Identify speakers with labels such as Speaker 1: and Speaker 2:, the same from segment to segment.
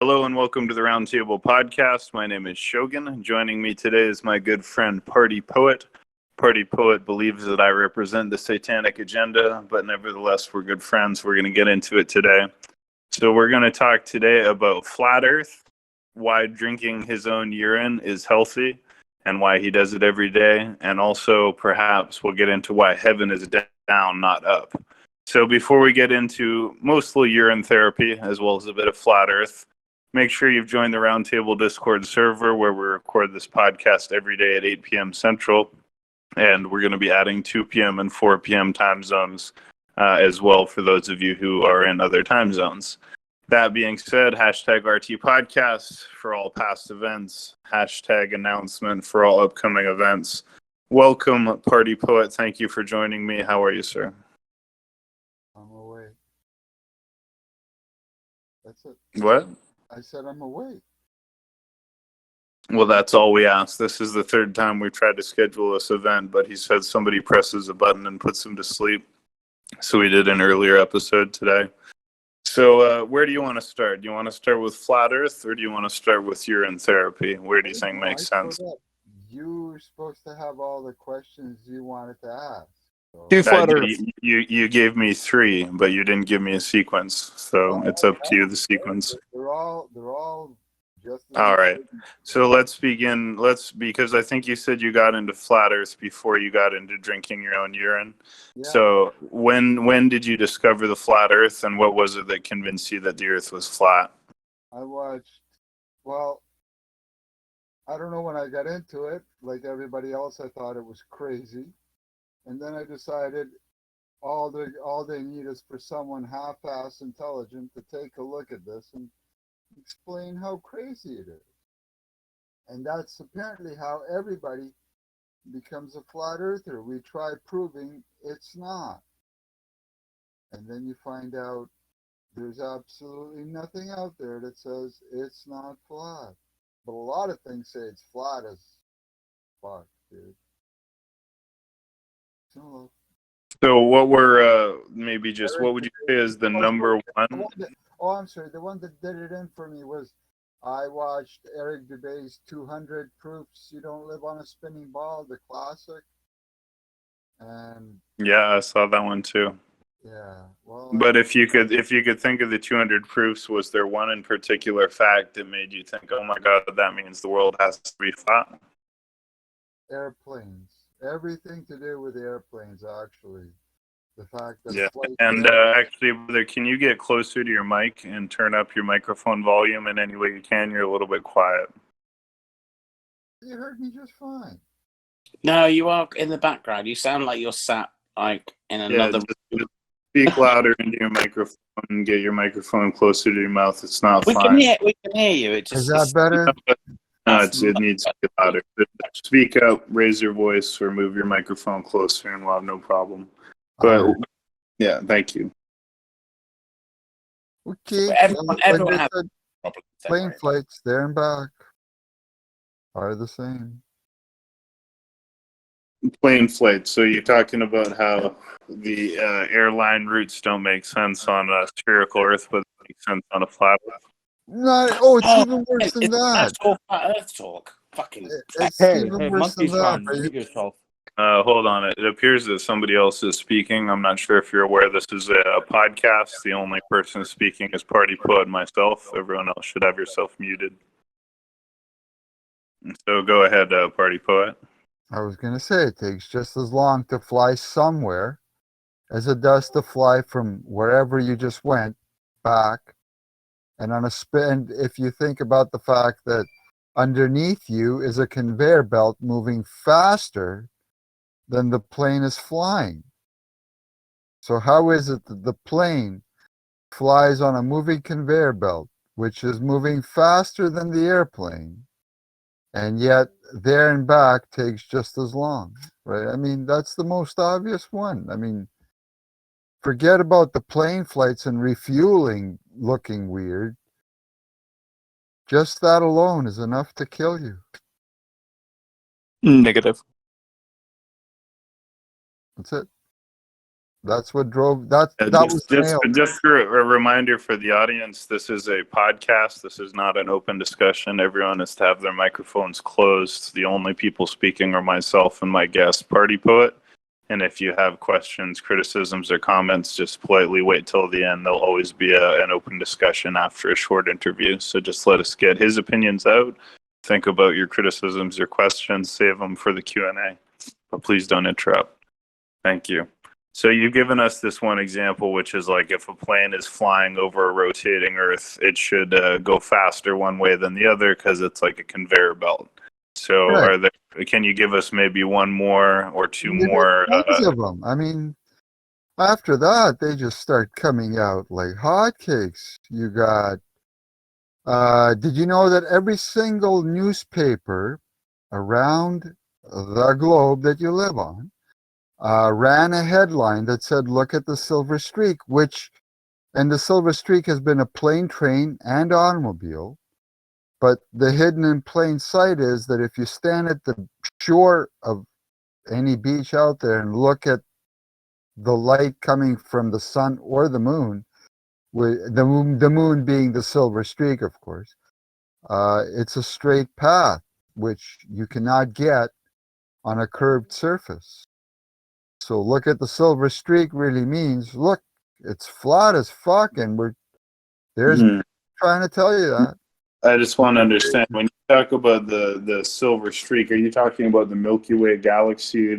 Speaker 1: Hello and welcome to the Roundtable Podcast. My name is Shogun. Joining me today is my good friend Party Poet. Party Poet believes that I represent the satanic agenda, but nevertheless, we're good friends. We're going to get into it today. So we're going to talk today about Flat Earth, why drinking his own urine is healthy, and why he does it every day. And also, perhaps, we'll get into why heaven is down, not up. So before we get into mostly urine therapy, as well as a bit of Flat Earth, make sure you've joined the Roundtable Discord server where we record this podcast every day at 8 p.m. Central. And we're going to be adding 2 p.m. and 4 p.m. time zones as well for those of you who are in other time zones. That being said, hashtag RT Podcast for all past events, hashtag announcement for all upcoming events. Welcome, Party Poet. Thank you for joining me. How are you, sir?
Speaker 2: I'm awake. That's it.
Speaker 1: What?
Speaker 2: I said I'm awake.
Speaker 1: Well, that's all we ask. This is the third time we tried to schedule this event, but he said somebody presses a button and puts him to sleep. So we did an earlier episode today. So where do you want to start? Do you want to start with Flat Earth or do you want to start with urine therapy? Where do you think makes sense?
Speaker 2: You were supposed to have all the questions you wanted to ask.
Speaker 3: Do Flat Earth.
Speaker 1: You gave me 3, but you didn't give me a sequence. So it's up to you, the sequence.
Speaker 2: They're all just
Speaker 1: all right. So let's begin. Because I think you said you got into Flat Earth before you got into drinking your own urine. Yeah. So when did you discover the Flat Earth, and what was it that convinced you that the Earth was flat?
Speaker 2: I don't know when I got into it. Like everybody else, I thought it was crazy. And then I decided all they need is for someone half-ass intelligent to take a look at this and explain how crazy it is. And that's apparently how everybody becomes a flat earther. We try proving it's not. And then you find out there's absolutely nothing out there that says it's not flat. But a lot of things say it's flat as fuck, dude.
Speaker 1: So what were what would you say is the number one?
Speaker 2: I'm sorry. The one that did it in for me was I watched Eric Dubé's 200 Proofs You Don't Live on a Spinning Ball, the classic. And
Speaker 1: yeah, I saw that one too.
Speaker 2: Yeah. Well,
Speaker 1: but if you could think of the 200 proofs, was there one in particular fact that made you think, "Oh my God, that means the world has to be flat"?
Speaker 2: Airplanes. Everything to do with airplanes, actually. The fact that
Speaker 1: actually, brother, can you get closer to your mic and turn up your microphone volume in any way you can? You're a little bit quiet.
Speaker 2: You heard me just fine.
Speaker 3: No, you are in the background. You sound like you're sat like in another.
Speaker 1: Just speak louder into your microphone and get your microphone closer to your mouth. It's not
Speaker 3: we
Speaker 1: fine.
Speaker 3: We can hear you.
Speaker 2: Is that better?
Speaker 1: No, it needs to be louder. Speak up, raise your voice, or move your microphone closer, and we'll have no problem. But yeah, thank you.
Speaker 2: Okay.
Speaker 3: Everyone has
Speaker 2: plane flights there and back are the same.
Speaker 1: Plane flights. So you're talking about how the airline routes don't make sense on a spherical Earth, but they make sense on a flat Earth.
Speaker 2: It's even worse than that.
Speaker 3: That's all flat Earth talk. Fucking.
Speaker 2: It's even worse than that.
Speaker 1: Hold on. It appears that somebody else is speaking. I'm not sure if you're aware. This is a podcast. The only person speaking is Party Poet and myself. Everyone else should have yourself muted. So go ahead, Party Poet.
Speaker 2: I was going to say it takes just as long to fly somewhere as it does to fly from wherever you just went back. And on a spin, if you think about the fact that underneath you is a conveyor belt moving faster than the plane is flying. So how is it that the plane flies on a moving conveyor belt, which is moving faster than the airplane, and yet there and back takes just as long, right? I mean, that's the most obvious one. I mean, forget about the plane flights and refueling looking weird. Just that alone is enough to kill you.
Speaker 4: Negative.
Speaker 2: That's it. That's what drove that.
Speaker 1: Uh,
Speaker 2: That was
Speaker 1: just,
Speaker 2: the
Speaker 1: just,
Speaker 2: nail.
Speaker 1: just for a reminder for the audience, this is a podcast. This is not an open discussion. Everyone is to have their microphones closed. The only people speaking are myself and my guest, Party Poet. And if you have questions, criticisms, or comments, just politely wait till the end. There'll always be an open discussion after a short interview. So just let us get his opinions out. Think about your criticisms, your questions, save them for the Q&A. But please don't interrupt. Thank you. So you've given us this one example, which is like if a plane is flying over a rotating Earth, it should go faster one way than the other because it's like a conveyor belt. So
Speaker 2: Right.
Speaker 1: can you give us maybe one more or two
Speaker 2: There's
Speaker 1: more?
Speaker 2: tons of them. I mean, after that, they just start coming out like hotcakes. You got. Did you know that every single newspaper around the globe that you live on ran a headline that said, "Look at the silver streak," and the silver streak has been a plane, train, and automobile. But the hidden in plain sight is that if you stand at the shore of any beach out there and look at the light coming from the sun or the moon, with the moon being the silver streak, of course, it's a straight path, which you cannot get on a curved surface. So look at the silver streak really means, look, it's flat as fuck, and there's trying to tell you that.
Speaker 1: I just want to understand, when you talk about the silver streak, are you talking about the Milky Way galaxy?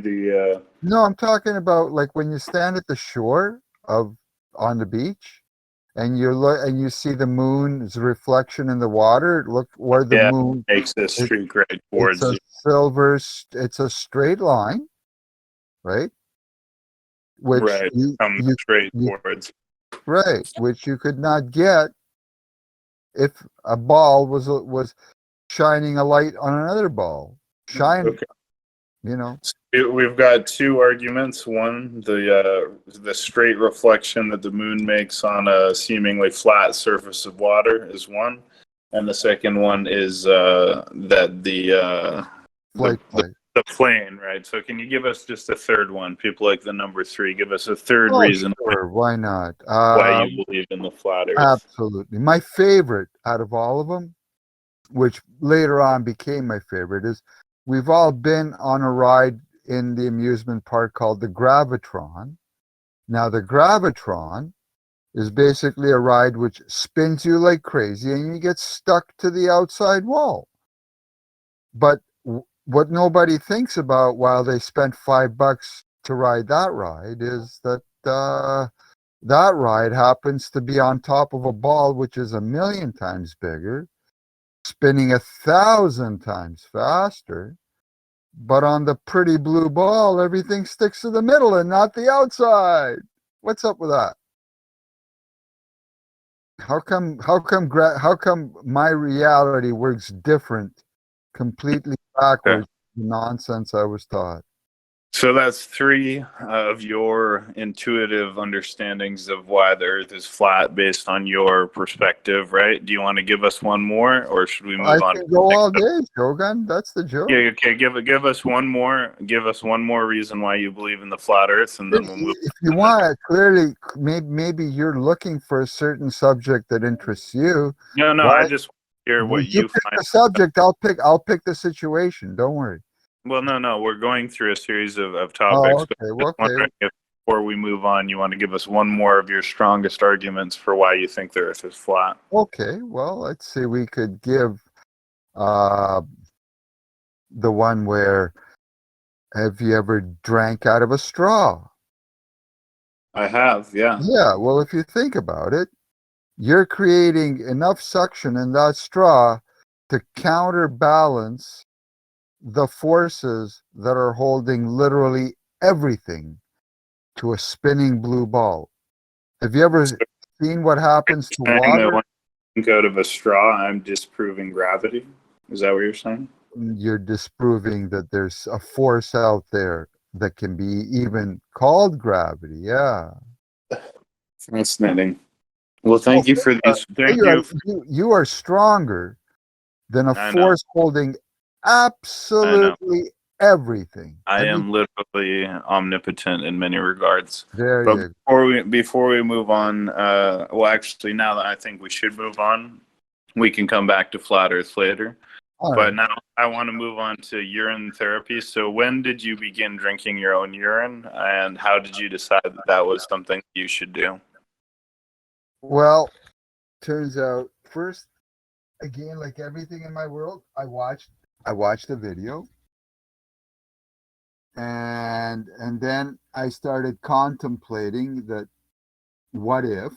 Speaker 2: No, I'm talking about like when you stand at the shore on the beach, and you look and you see the moon's reflection in the water. Look where the moon
Speaker 1: makes this streak right towards
Speaker 2: it's a
Speaker 1: you.
Speaker 2: silver. It's a straight line, right? Which
Speaker 1: Right,
Speaker 2: you
Speaker 1: straight towards.
Speaker 2: right, which you could not get if a ball was shining a light on another ball.
Speaker 1: Okay.
Speaker 2: You know.
Speaker 1: We've got two arguments. One, the straight reflection that the moon makes on a seemingly flat surface of water is one, and the second one is that the plane, right? So can you give us just a third one? People like the number 3. Give us a third reason.
Speaker 2: Sure, why not?
Speaker 1: Why you believe in the flat Earth?
Speaker 2: Absolutely. My favorite out of all of them, which later on became my favorite, is we've all been on a ride in the amusement park called the Gravitron. Now, the Gravitron is basically a ride which spins you like crazy and you get stuck to the outside wall. But what nobody thinks about while they spent $5 to ride that ride is that that ride happens to be on top of a ball which is 1,000,000 times bigger, spinning 1,000 times faster. But on the pretty blue ball, everything sticks to the middle and not the outside. What's up with that? How come my reality works different, completely backwards from the nonsense I was taught?
Speaker 1: So that's 3 of your intuitive understandings of why the Earth is flat based on your perspective, right? Do you want to give us one more, or should we move on?
Speaker 2: I can go all day, Shogun. That's the joke.
Speaker 1: Yeah, okay. Give us one more. Give us one more reason why you believe in the flat Earth, and then we'll move.
Speaker 2: If you want, clearly, maybe you're looking for a certain subject that interests you.
Speaker 1: No, I just want to hear what you
Speaker 2: pick
Speaker 1: find.
Speaker 2: the subject. I'll pick the situation. Don't worry.
Speaker 1: Well, no. We're going through a series of topics.
Speaker 2: Oh,
Speaker 1: but
Speaker 2: okay.
Speaker 1: I'm just wondering if, before we move on, you want to give us one more of your strongest arguments for why you think the Earth is flat.
Speaker 2: Okay. Well, let's see. We could give the one where, have you ever drank out of a straw?
Speaker 1: I have, yeah.
Speaker 2: Yeah. Well, if you think about it, you're creating enough suction in that straw to counterbalance the forces that are holding literally everything to a spinning blue ball. Have you ever seen what happens to water?
Speaker 1: That when I think out of a straw, I'm disproving gravity. Is that what you're saying?
Speaker 2: You're disproving that there's a force out there that can be even called gravity. Yeah.
Speaker 1: Fascinating. Well, thank you for these. Thank you.
Speaker 2: You are stronger than a force holding absolutely everything.
Speaker 1: I am literally omnipotent in many regards.
Speaker 2: There
Speaker 1: But
Speaker 2: you
Speaker 1: before we move on, well, actually, now that I think we should move on, we can come back to flat Earth later.
Speaker 2: All
Speaker 1: But
Speaker 2: right.
Speaker 1: now I want to move on to urine therapy. So when did you begin drinking your own urine, and how did you decide that that was something you should do?
Speaker 2: Well, turns out first, again, like everything in my world, I watched a video, and then I started contemplating that what if,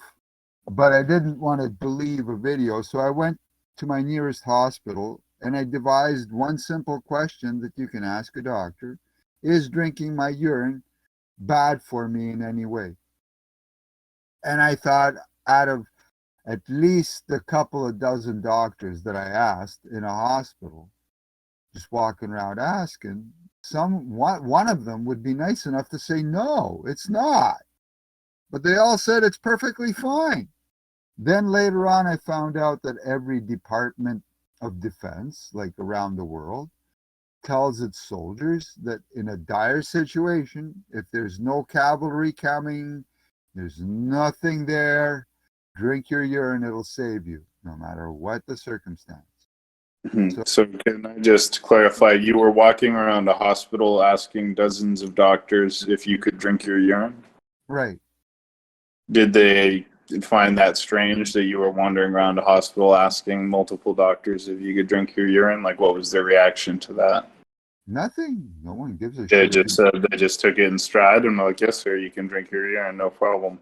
Speaker 2: but I didn't want to believe a video, so I went to my nearest hospital and I devised one simple question that you can ask a doctor: is drinking my urine bad for me in any way? And I thought, out of at least a couple of dozen doctors that I asked in a hospital, just walking around asking, one of them would be nice enough to say, no, it's not. But they all said it's perfectly fine. Then later on, I found out that every department of defense, like around the world, tells its soldiers that in a dire situation, if there's no cavalry coming, there's nothing there, drink your urine, it'll save you, no matter what the circumstance.
Speaker 1: So can I just clarify, you were walking around a hospital asking dozens of doctors if you could drink your urine?
Speaker 2: Right.
Speaker 1: Did they find that strange that you were wandering around a hospital asking multiple doctors if you could drink your urine? Like, what was their reaction to that?
Speaker 2: Nothing. No one gives a
Speaker 1: They
Speaker 2: shit.
Speaker 1: just said they just took it in stride and were like, yes, sir, you can drink your urine, no problem.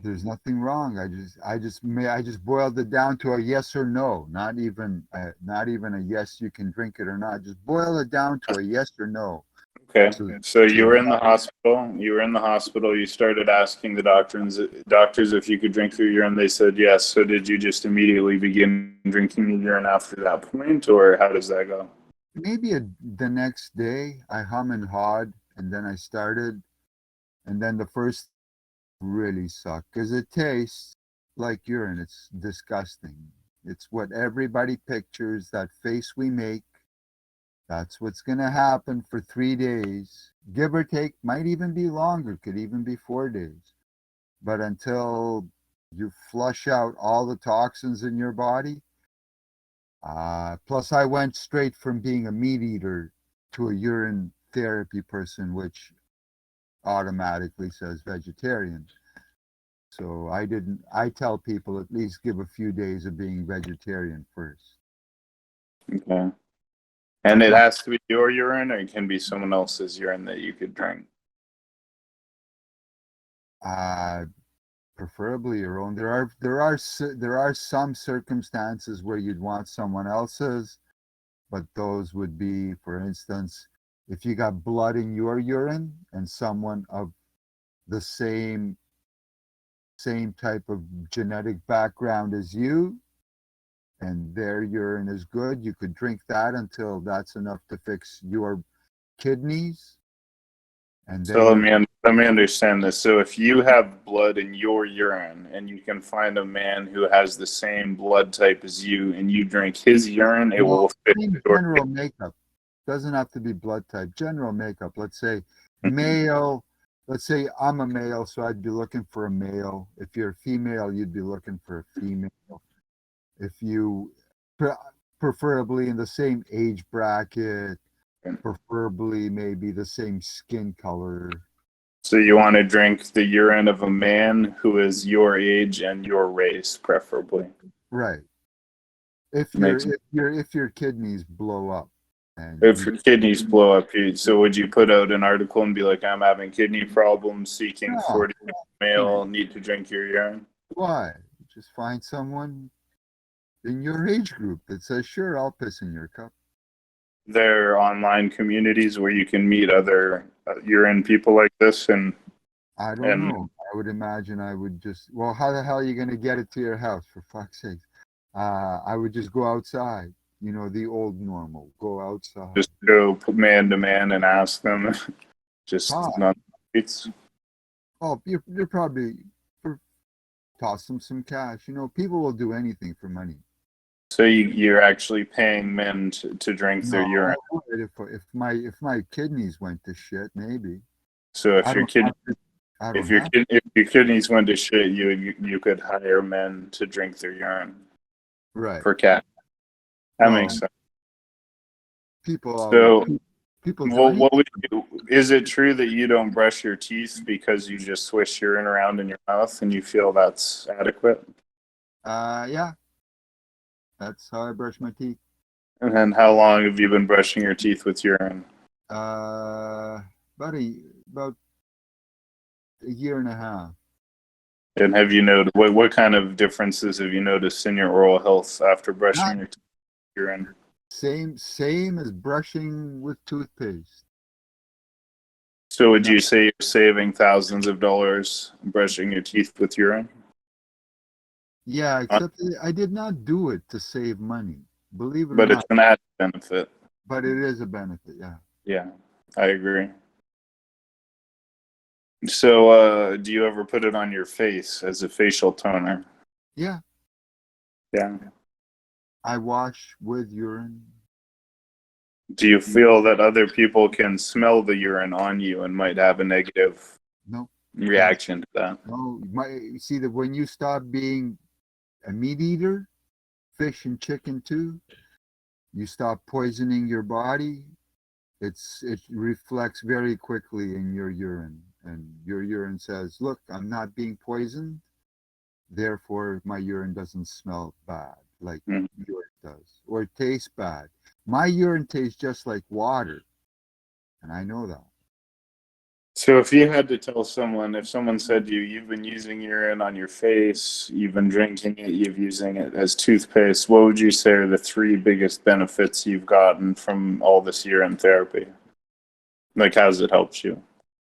Speaker 2: There's nothing wrong. I just boiled it down to a yes or no. Not even a yes, you can drink it or not. Just boil it down to a yes or no.
Speaker 1: Okay, so you were
Speaker 2: to
Speaker 1: in the hospital. You were in the hospital. You started asking the doctors if you could drink your urine. They said yes. So did you just immediately begin drinking your urine after that point, or how does that go?
Speaker 2: maybe the next day I hum and hawed, and then I started, and then the first really sucked because it tastes like urine. It's disgusting. It's what everybody pictures, that face we make. That's what's going to happen for 3 days, give or take. Might even be longer, could even be 4 days. But until you flush out all the toxins in your body, plus I went straight from being a meat eater to a urine therapy person, which automatically says vegetarian. So I tell people at least give a few days of being vegetarian first.
Speaker 1: Okay. And it has to be your urine, or it can be someone else's urine that you could drink.
Speaker 2: Uh, Preferably your own. There are some circumstances where you'd want someone else's, but those would be, for instance, if you got blood in your urine and someone of the same type of genetic background as you, and their urine is good, you could drink that until that's enough to fix your kidneys, and
Speaker 1: So
Speaker 2: then you're
Speaker 1: let me understand this. So if you have blood in your urine and you can find a man who has the same blood type as you and you drink his urine, it will fit your
Speaker 2: general makeup. Doesn't have to be blood type. General makeup. Let's say
Speaker 1: kidney.
Speaker 2: male. Let's say I'm a male, so I'd be looking for a male. If you're a female, you'd be looking for a female. If you preferably in the same age bracket, preferably maybe the same skin color.
Speaker 1: So you want to drink the urine of a man who is your age and your race, preferably.
Speaker 2: Right. If
Speaker 1: Makes
Speaker 2: your kidneys blow up and
Speaker 1: If your kidneys blow up, so would you put out an article and be like, I'm having kidney problems, seeking
Speaker 2: no,
Speaker 1: 40 male, need to drink your urine?
Speaker 2: why? Just find someone in your age group that says, sure, I'll piss in your cup.
Speaker 1: There are online communities where you can meet other urine people like this,
Speaker 2: I don't
Speaker 1: and
Speaker 2: know. I would imagine I would just, well, how the hell are you going to get it to your house, for fuck's sake? I would just go outside, the old normal, go outside.
Speaker 1: just go man to man and ask them. Just
Speaker 2: Ah,
Speaker 1: not it's
Speaker 2: oh, you're probably, toss them some cash. People will do anything for money.
Speaker 1: So you're actually paying men to drink their
Speaker 2: No,
Speaker 1: urine.
Speaker 2: if my kidneys went to shit, maybe.
Speaker 1: So if
Speaker 2: I
Speaker 1: your
Speaker 2: don't
Speaker 1: kid
Speaker 2: have to, I don't
Speaker 1: if your
Speaker 2: have
Speaker 1: kid if your kidneys went to shit, you could hire men to drink their urine
Speaker 2: right.
Speaker 1: for cash. That
Speaker 2: Well,
Speaker 1: makes sense.
Speaker 2: People always
Speaker 1: So
Speaker 2: people do anything.
Speaker 1: what would you, is it true that you don't brush your teeth because you just swish urine around in your mouth and you feel that's adequate?
Speaker 2: Yeah, that's how I brush my teeth.
Speaker 1: And then how long have you been brushing your teeth with urine?
Speaker 2: Uh, about a year and a half.
Speaker 1: And have you noticed what kind of differences have you noticed in your oral health after brushing
Speaker 2: Not
Speaker 1: your teeth with urine?
Speaker 2: same as brushing with toothpaste.
Speaker 1: So would
Speaker 2: No,
Speaker 1: you say you're saving thousands of dollars brushing your teeth with urine?
Speaker 2: yeah, except I did not do it to save money, believe it or
Speaker 1: But it's
Speaker 2: not.
Speaker 1: an added benefit.
Speaker 2: But it is a benefit. Yeah.
Speaker 1: Yeah, I agree. So, do you ever put it on your face as a facial toner?
Speaker 2: Yeah,
Speaker 1: Yeah.
Speaker 2: I wash with urine.
Speaker 1: Do you feel that other people can smell the urine on you and might have a negative
Speaker 2: No,
Speaker 1: reaction to that?
Speaker 2: no. You see that when you stop being a meat eater, fish and chicken too, you stop poisoning your body. It reflects very quickly in your urine, and your urine says, "Look, I'm not being poisoned. Therefore, my urine doesn't smell bad like
Speaker 1: Mm.
Speaker 2: yours does, or it tastes bad. My urine tastes just like water, and I know that."
Speaker 1: So if you had to tell someone, if someone said to you, you've been using urine on your face, you've been drinking it, you've using it as toothpaste, what would you say are the three biggest benefits you've gotten from all this urine therapy? Like, how's it helped you?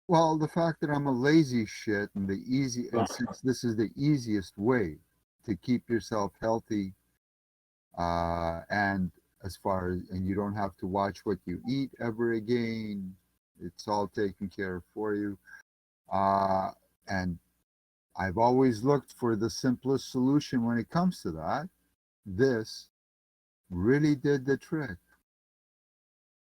Speaker 2: Well, the fact that I'm a lazy shit and since this is the easiest way to keep yourself healthy, and and you don't have to watch what you eat ever again, it's all taken care of for you. And I've always looked for the simplest solution when it comes to that. This really did the trick.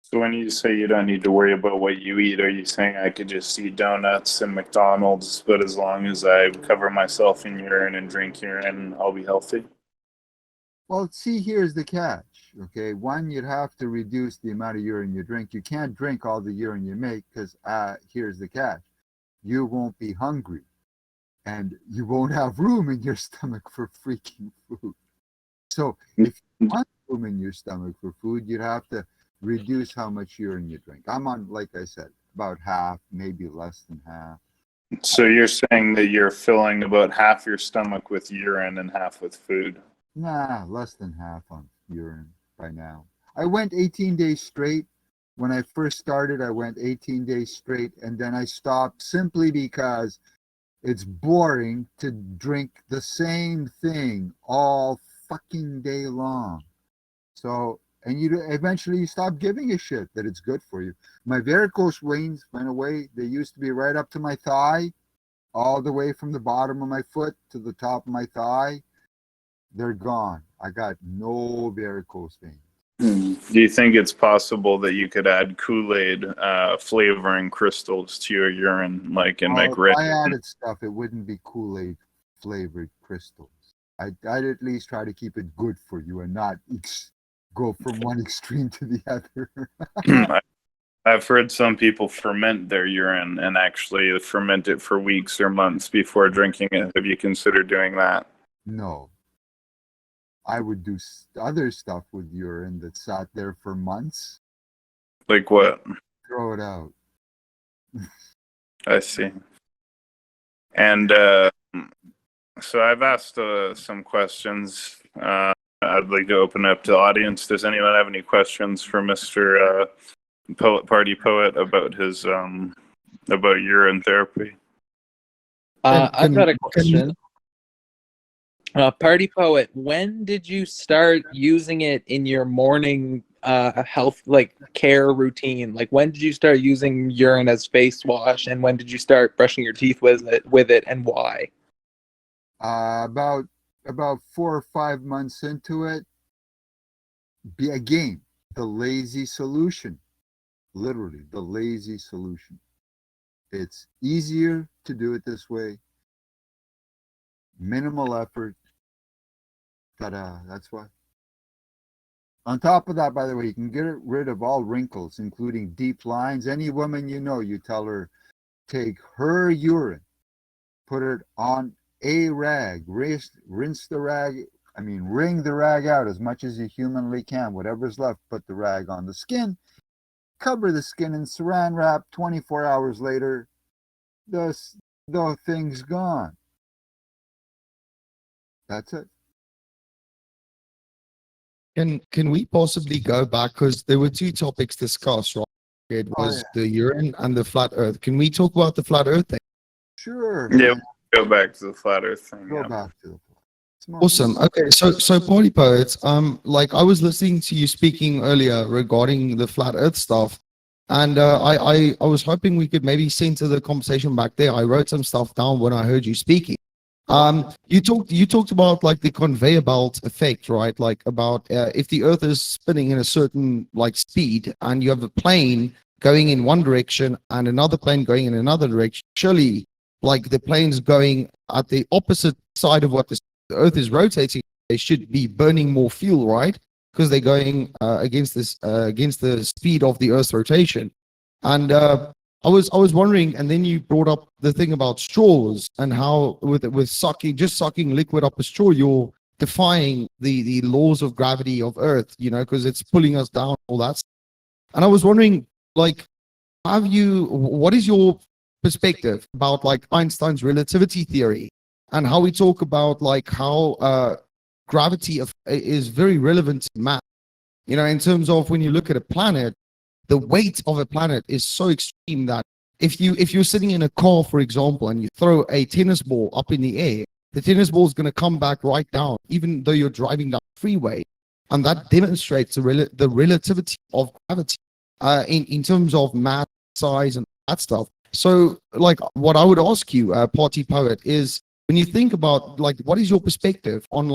Speaker 1: So when you say you don't need to worry about what you eat, are you saying I could just eat donuts and McDonald's, but as long as I cover myself in urine and drink urine, I'll be healthy?
Speaker 2: Well, see, here's the catch. Okay, one, you'd have to reduce the amount of urine you drink. You can't drink all the urine you make because here's the catch: you won't be hungry, and you won't have room in your stomach for freaking food. So, if you want room in your stomach for food, you'd have to reduce how much urine you drink. I'm on, like I said, about half, maybe less than half.
Speaker 1: So you're saying that you're filling about half your stomach with urine and half with food.
Speaker 2: Nah, less than half on urine by now. I went 18 days straight. When I first started, I went 18 days straight, and then I stopped simply because it's boring to drink the same thing all fucking day long. So, and you eventually you stop giving a shit that it's good for you. My varicose veins went away. They used to be right up to my thigh, all the way from the bottom of my foot to the top of my thigh. They're gone. I got no varicose veins.
Speaker 1: Do you think it's possible that you could add Kool-Aid flavoring crystals to your urine, like and
Speaker 2: Well,
Speaker 1: make
Speaker 2: if
Speaker 1: red?
Speaker 2: I added stuff, it wouldn't be Kool-Aid flavored crystals. I'd at least try to keep it good for you and not go from one extreme to the other.
Speaker 1: I've heard some people ferment their urine and actually ferment it for weeks or months before drinking it. Have you considered doing that?
Speaker 2: No, I would do other stuff with urine that sat there for months.
Speaker 1: Like what?
Speaker 2: Throw it out.
Speaker 1: I see. And so I've asked some questions. I'd like to open up to the audience. Does anyone have any questions for Mr. Party Poet about his about urine therapy?
Speaker 4: I've got a question. Party Poet, when did you start using it in your morning health care routine? Like when did you start using urine as face wash, and when did you start brushing your teeth with it, and why?
Speaker 2: About 4 or 5 months into it, be again the lazy solution. Literally, the lazy solution. It's easier to do it this way. Minimal effort. Ta-da! That's why. On top of that, by the way, you can get rid of all wrinkles, including deep lines. Any woman you know, you tell her, take her urine, put it on a rag, rinse the rag, wring the rag out as much as you humanly can. Whatever's left, put the rag on the skin, cover the skin in saran wrap. 24 hours later, the thing's gone. That's it.
Speaker 5: Can we possibly go back, because there were two topics discussed, right? It was the urine and the flat Earth. Can we talk about the flat Earth thing?
Speaker 2: Sure.
Speaker 1: Yeah, go back to the flat Earth thing.
Speaker 2: Go
Speaker 1: Yeah.
Speaker 2: back to the
Speaker 5: Awesome. Okay, so Party Poets, like I was listening to you speaking earlier regarding the flat Earth stuff, and I was hoping we could maybe center the conversation back there. I wrote some stuff down when I heard you speaking. You talked about like the conveyor belt effect, right? Like about if the Earth is spinning in a certain like speed, and you have a plane going in one direction and another plane going in another direction, surely like the planes going at the opposite side of what the Earth is rotating, they should be burning more fuel, right? Because they're going against the speed of the Earth's rotation. And I was wondering, and then you brought up the thing about straws and how with sucking liquid up a straw, you're defying the laws of gravity of Earth, because it's pulling us down, all that stuff. And I was wondering, like, what is your perspective about like Einstein's relativity theory and how we talk about like how gravity is very relevant to math, in terms of when you look at a planet, the weight of a planet is so extreme that if you're sitting in a car, for example, and you throw a tennis ball up in the air, the tennis ball is going to come back right down, even though you're driving down the freeway. And that demonstrates the relativity of gravity in terms of mass, size, and that stuff. So, like, what I would ask you, Party Poet, is when you think about like what is your perspective on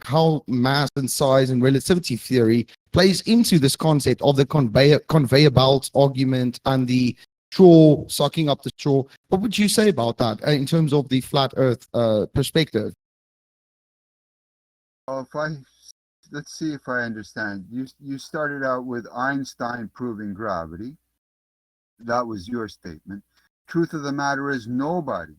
Speaker 5: how mass and size and relativity theory plays into this concept of the conveyor belt argument and the straw sucking up the straw? What would you say about that in terms of the flat Earth perspective?
Speaker 2: Well, let's see if I understand. You started out with Einstein proving gravity. That was your statement. Truth of the matter is, nobody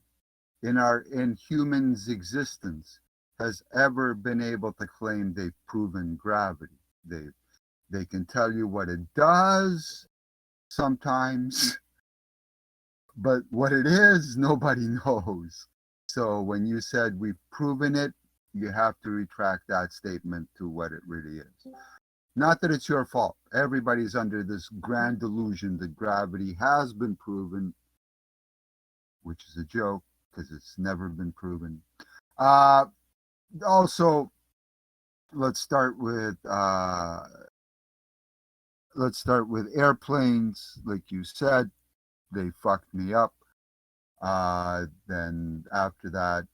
Speaker 2: in humans' existence has ever been able to claim they've proven gravity. They can tell you what it does sometimes, but what it is, nobody knows. So when you said we've proven it, you have to retract that statement to what it really is. Not that it's your fault. Everybody's under this grand delusion that gravity has been proven, which is a joke because it's never been proven. Also, let's start with airplanes. Like you said, they fucked me up. Then after that,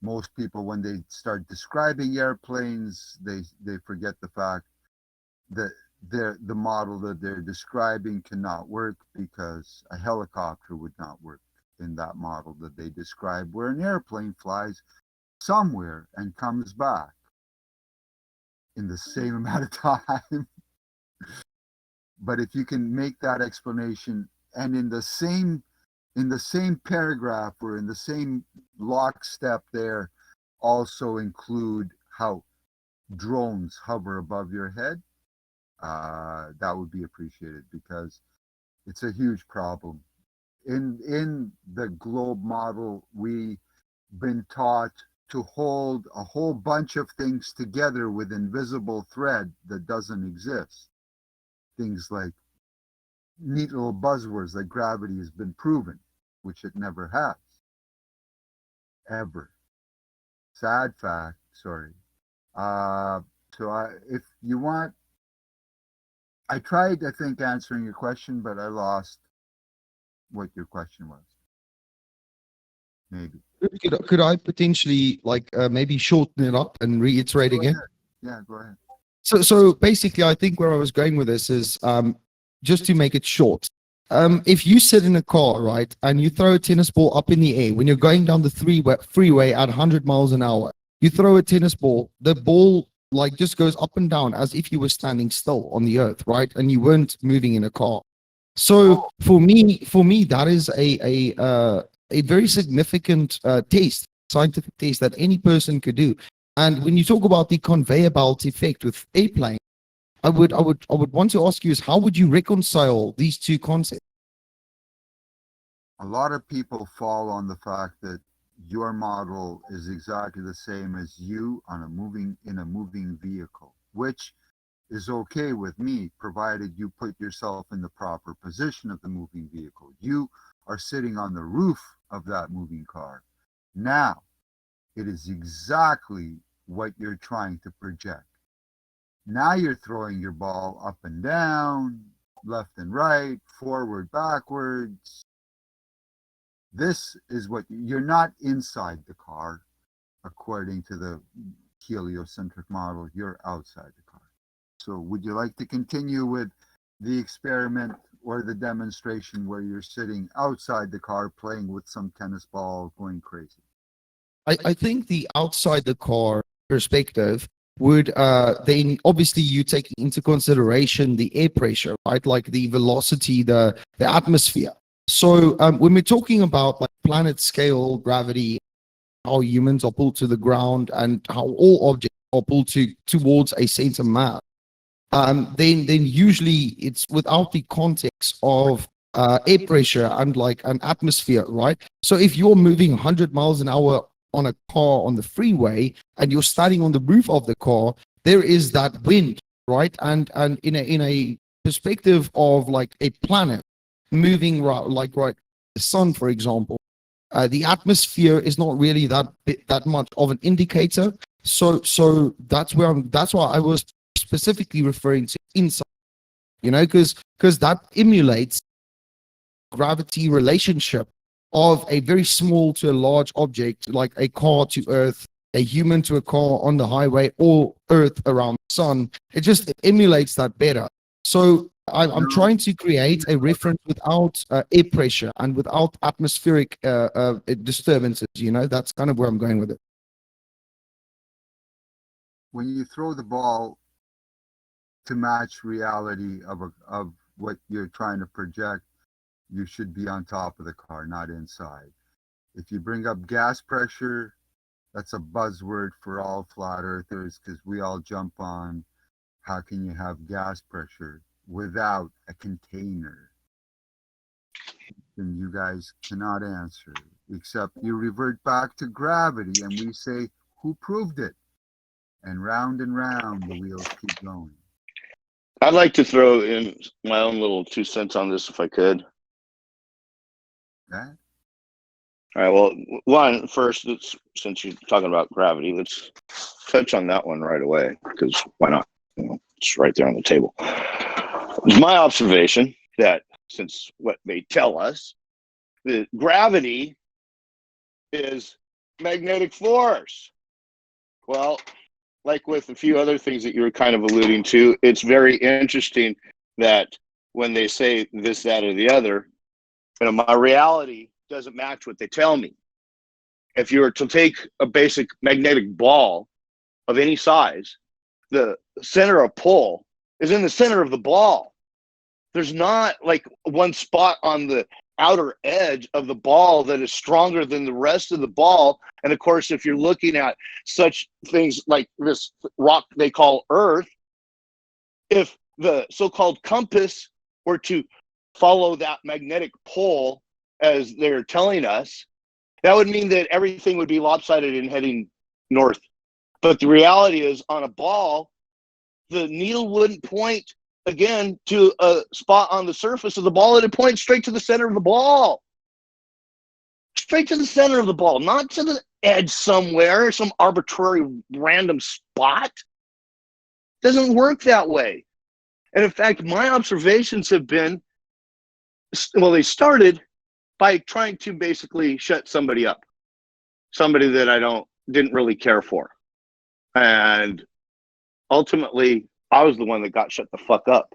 Speaker 2: most people, when they start describing airplanes, they forget the fact that the model that they're describing cannot work, because a helicopter would not work in that model that they describe, where an airplane flies somewhere and comes back in the same amount of time. But if you can make that explanation, and in the same paragraph or in the same lockstep there, also include how drones hover above your head, that would be appreciated, because it's a huge problem. In the globe model, we've been taught to hold a whole bunch of things together with invisible thread that doesn't exist. Things like neat little buzzwords like gravity has been proven, which it never has. Ever. Sad fact, sorry. If you want, I tried, I think, answering your question, but I lost what your question was. Maybe.
Speaker 5: Could I potentially like maybe shorten it up and reiterate again?
Speaker 2: Yeah, go ahead.
Speaker 5: So basically, I think where I was going with this is just to make it short. If you sit in a car, right, and you throw a tennis ball up in the air when you're going down the freeway at 100 miles an hour, you throw a tennis ball, the ball like just goes up and down as if you were standing still on the earth, right, and you weren't moving in a car. So for me, that is a very significant test, scientific test that any person could do. And when you talk about the conveyor belt effect with airplane, I would want to ask you is how would you reconcile these two concepts?
Speaker 2: A lot of people fall on the fact that your model is exactly the same as you on in a moving vehicle, which is okay with me, provided you put yourself in the proper position of the moving vehicle. You are sitting on the roof of that moving car. Now, it is exactly what you're trying to project. Now you're throwing your ball up and down, left and right, forward, backwards. This is what you're not inside the car, according to the heliocentric model. You're outside the car. So would you like to continue with the experiment or the demonstration where you're sitting outside the car playing with some tennis ball going crazy?
Speaker 5: I think the outside the car perspective would then obviously you take into consideration the air pressure, right? Like the velocity, the atmosphere. So when we're talking about like planet scale gravity, how humans are pulled to the ground and how all objects are pulled towards a center mass, then usually it's without the context of air pressure and like an atmosphere, right? So if you're moving 100 miles an hour on a car on the freeway and you're standing on the roof of the car, there is that wind, right? And in a perspective of like a planet moving right, the sun, for example, the atmosphere is not really that much of an indicator. So that's why I was specifically referring to inside, because that emulates gravity relationship of a very small to a large object, like a car to earth, a human to a car on the highway, or earth around the sun. It just emulates that better. So I'm trying to create a reference without air pressure and without atmospheric disturbances. That's kind of where I'm going with it.
Speaker 2: When you throw the ball to match reality of what you're trying to project, you should be on top of the car, not inside. If you bring up gas pressure, that's a buzzword for all flat earthers because we all jump on how can you have gas pressure without a container? And you guys cannot answer, except you revert back to gravity and we say, who proved it? And round the wheels keep going.
Speaker 6: I'd like to throw in my own little 2 cents on this if I could.
Speaker 2: Okay?
Speaker 6: All right, well, first, since you're talking about gravity, let's touch on that one right away, because why not? It's right there on the table. It's my observation that since what they tell us, that gravity is magnetic force. Well, like with a few other things that you were kind of alluding to, it's very interesting that when they say this, that, or the other, my reality doesn't match what they tell me. If you were to take a basic magnetic ball of any size, the center of pull is in the center of the ball. There's not like one spot on the outer edge of the ball that is stronger than the rest of the ball. And of course, if you're looking at such things like this rock they call Earth, if the so-called compass were to follow that magnetic pole as they're telling us, that would mean that everything would be lopsided and heading north. But the reality is, on a ball, the needle wouldn't point again to a spot on the surface of the ball. It'd point straight to the center of the ball. Straight to the center of the ball, not to the edge somewhere, some arbitrary random spot. Doesn't work that way. And in fact, my observations have been, well, they started by trying to basically shut somebody up, somebody that I didn't really care for. And ultimately, I was the one that got shut the fuck up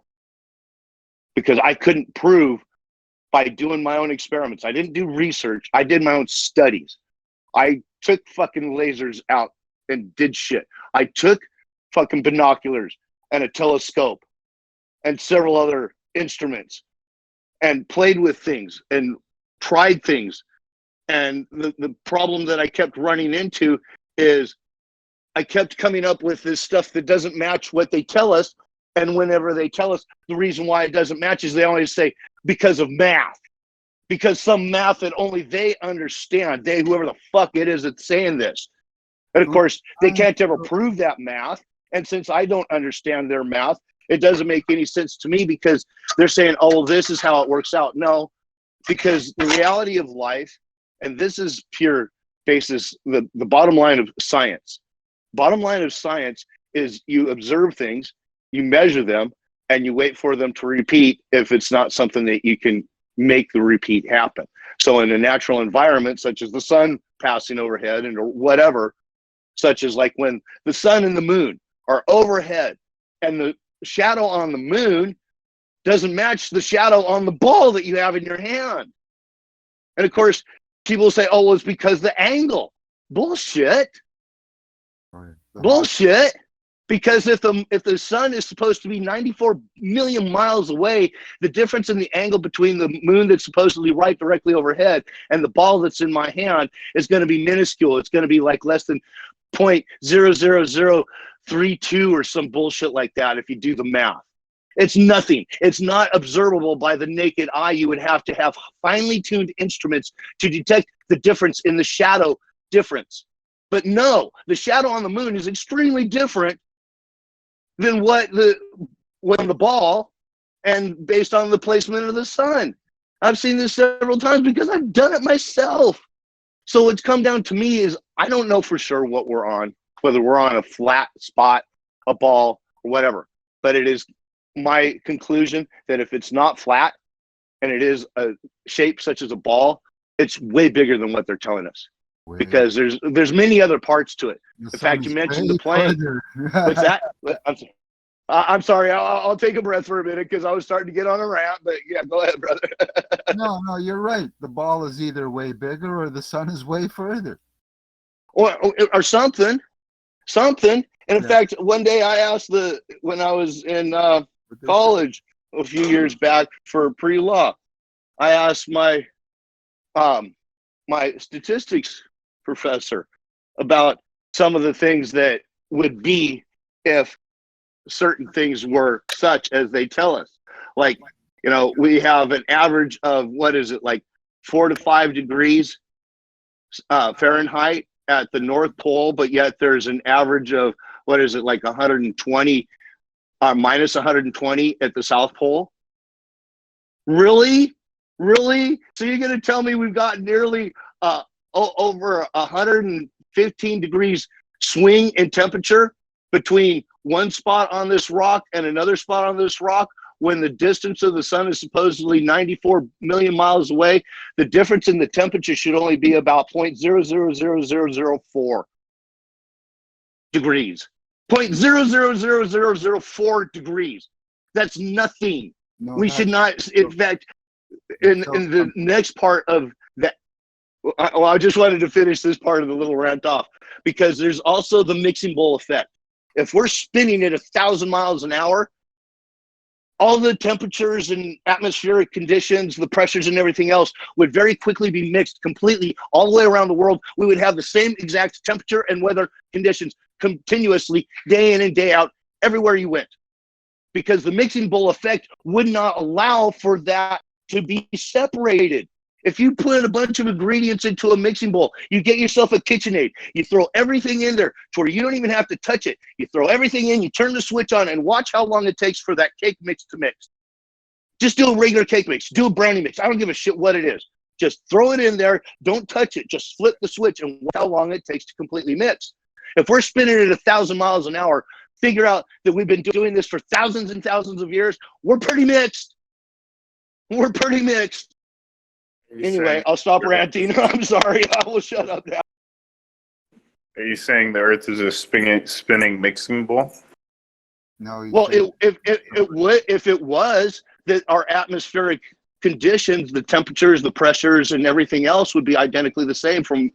Speaker 6: because I couldn't prove by doing my own experiments. I didn't do research. I did my own studies. I took fucking lasers out and did shit. I took fucking binoculars and a telescope and several other instruments and played with things and tried things. And the problem that I kept running into is I kept coming up with this stuff that doesn't match what they tell us. And whenever they tell us the reason why it doesn't match is they always say, because of math. Because some math that only they understand. They, whoever the fuck it is that's saying this. And of course, they can't ever prove that math. And since I don't understand their math, it doesn't make any sense to me because they're saying, oh, well, this is how it works out. No, because the reality of life, and this is pure basis, the bottom line of science. Bottom line of science is you observe things, you measure them, and you wait for them to repeat if it's not something that you can make the repeat happen. So in a natural environment, such as the sun passing overhead and or whatever, such as like when the sun and the moon are overhead and the shadow on the moon doesn't match the shadow on the ball that you have in your hand. And of course, people say, oh, well, it's because the angle. Bullshit.
Speaker 2: Right.
Speaker 6: Bullshit. Because if the sun is supposed to be 94 million miles away, the difference in the angle between the moon that's supposedly right directly overhead and the ball that's in my hand is going to be minuscule. It's going to be like less than 0.00032 or some bullshit like that if you do the math. It's nothing. It's not observable by the naked eye. You would have to have finely tuned instruments to detect the difference in the shadow difference. But no, the shadow on the moon is extremely different than what the ball and based on the placement of the sun. I've seen this several times because I've done it myself. So what's come down to me is I don't know for sure what we're on, whether we're on a flat spot, a ball, or whatever. But it is my conclusion that if it's not flat and it is a shape such as a ball, it's way bigger than what they're telling us. Because there's many other parts to it. In fact, you mentioned the plane. What's that? I'm sorry. I'll take a breath for a minute because I was starting to get on a rant. But yeah, go ahead, brother.
Speaker 2: No, you're right. The ball is either way bigger or the sun is way further.
Speaker 6: Or something. And in fact, one day I asked when I was in college a few years back for pre-law, I asked my statistics professor about some of the things that would be if certain things were such as they tell us. Like, we have an average of, what is it, like 4 to 5 degrees Fahrenheit at the North Pole, but yet there's an average of, what is it, like 120, minus 120 at the South Pole? Really? So you're going to tell me we've got nearly over 115 degrees swing in temperature between one spot on this rock and another spot on this rock when the distance of the sun is supposedly 94 million miles away? The difference in the temperature should only be about 0.000004 degrees. 0.000004 degrees. That's nothing.
Speaker 2: No,
Speaker 6: We should not, in fact, in the next part of that, well, I just wanted to finish this part of the little rant off because there's also the mixing bowl effect. If we're spinning at 1,000 miles an hour, all the temperatures and atmospheric conditions, the pressures and everything else would very quickly be mixed completely all the way around the world. We would have the same exact temperature and weather conditions continuously day in and day out everywhere you went, because the mixing bowl effect would not allow for that to be separated. If you put a bunch of ingredients into a mixing bowl, you get yourself a KitchenAid. You throw everything in there to where you don't even have to touch it. You throw everything in, you turn the switch on, and watch how long it takes for that cake mix to mix. Just do a regular cake mix. Do a brownie mix. I don't give a shit what it is. Just throw it in there. Don't touch it. Just flip the switch and watch how long it takes to completely mix. If we're spinning at 1,000 miles an hour, figure out that we've been doing this for thousands and thousands of years. We're pretty mixed. Anyway, I'll stop ranting. I'm sorry. I will shut up now.
Speaker 1: Are you saying the Earth is a spinning mixing bowl?
Speaker 2: No, you
Speaker 6: Well,
Speaker 2: can't.
Speaker 6: if it was that our atmospheric conditions, the temperatures, the pressures, and everything else would be identically the same from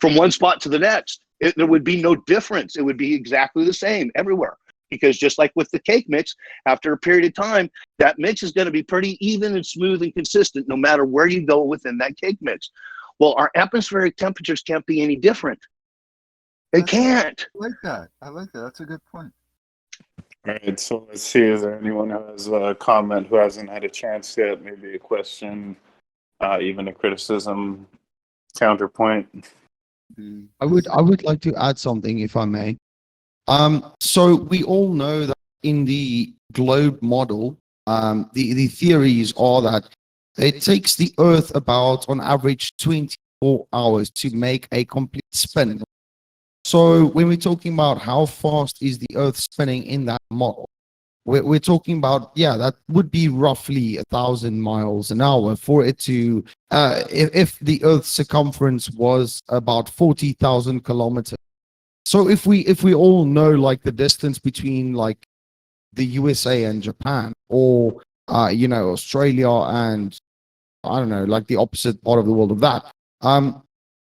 Speaker 6: one spot to the next. There would be no difference. It would be exactly the same everywhere. Because just like with the cake mix, after a period of time, that mix is going to be pretty even and smooth and consistent no matter where you go within that cake mix. Well, our atmospheric temperatures can't be any different. They can't.
Speaker 2: I like that. I like that. That's a good point.
Speaker 1: All right, so let's see. Is there anyone who has a comment who hasn't had a chance yet? Maybe a question, even a criticism, counterpoint.
Speaker 5: I would like to add something, if I may. So we all know that in the globe model, the theories are that it takes the Earth about, on average, 24 hours to make a complete spin. So when we're talking about how fast is the Earth spinning in that model, we're talking about, yeah, that would be roughly 1,000 miles an hour for it to, if the Earth's circumference was about 40,000 kilometers. So if we all know like the distance between like the USA and Japan, or Australia and I don't know, like the opposite part of the world of that,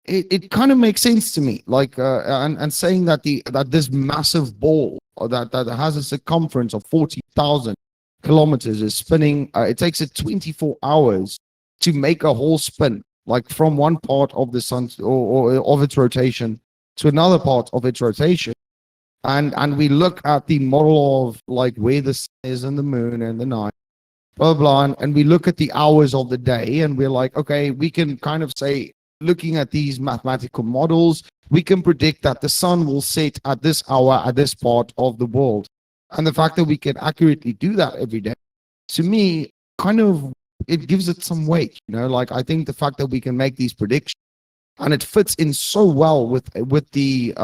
Speaker 5: it kind of makes sense to me. Like and saying that this massive ball that has a circumference of 40,000 kilometers is spinning. It takes it 24 hours to make a whole spin, like from one part of the sun or of its rotation to another part of its rotation. And we look at the model of like where the sun is and the moon and the night, blah, blah, and we look at the hours of the day and we're like, okay, we can kind of say, looking at these mathematical models, we can predict that the sun will set at this hour at this part of the world. And the fact that we can accurately do that every day, to me, kind of, it gives it some weight, like I think the fact that we can make these predictions and it fits in so well with the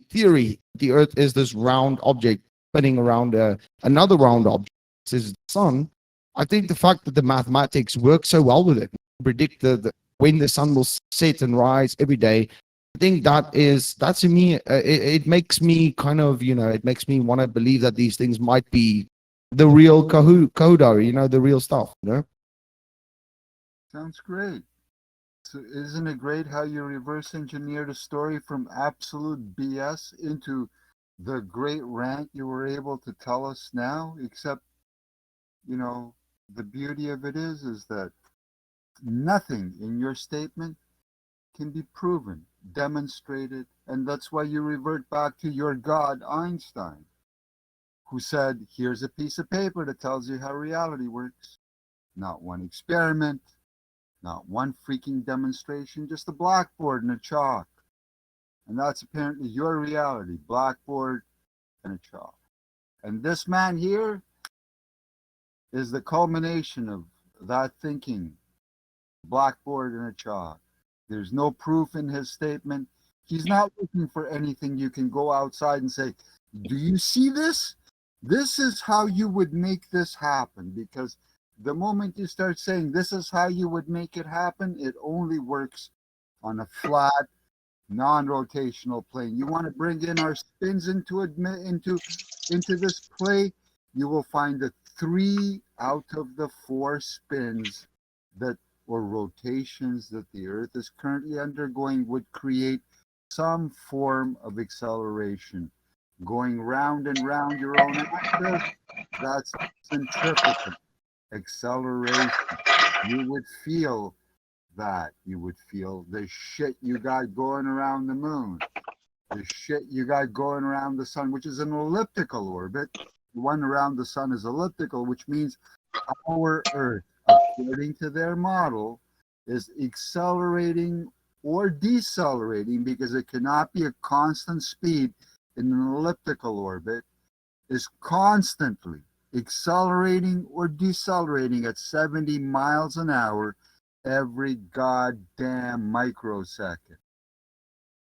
Speaker 5: theory the Earth is this round object spinning around another round object, is the sun. I think the fact that the mathematics work so well with it, predict the when the sun will set and rise every day. I think that to me, it makes me kind of, it makes me want to believe that these things might be the real coda, the real stuff,
Speaker 2: Sounds great. So isn't it great how you reverse engineered a story from absolute BS into the great rant you were able to tell us now? Except, the beauty of it is that nothing in your statement can be proven, demonstrated, and that's why you revert back to your god, Einstein, who said, here's a piece of paper that tells you how reality works. Not one experiment, not one freaking demonstration, just a blackboard and a chalk. And that's apparently your reality, blackboard and a chalk. And this man here is the culmination of that thinking, blackboard and a chalk. There's no proof in his statement. He's not looking for anything you can go outside and say, do you see this? This is how you would make this happen. Because the moment you start saying this is how you would make it happen, it only works on a flat, non-rotational plane. You want to bring in our spins into this play, you will find that 3 out of the 4 spins or rotations that the Earth is currently undergoing would create some form of acceleration. Going round and round your own axis, that's centrifugal acceleration. You would feel that. You would feel the shit you got going around the moon, the shit you got going around the sun, which is an elliptical orbit. The one around the sun is elliptical, which means our Earth, according to their model, is accelerating or decelerating, because it cannot be a constant speed in an elliptical orbit, is constantly accelerating or decelerating at 70 miles an hour every goddamn microsecond.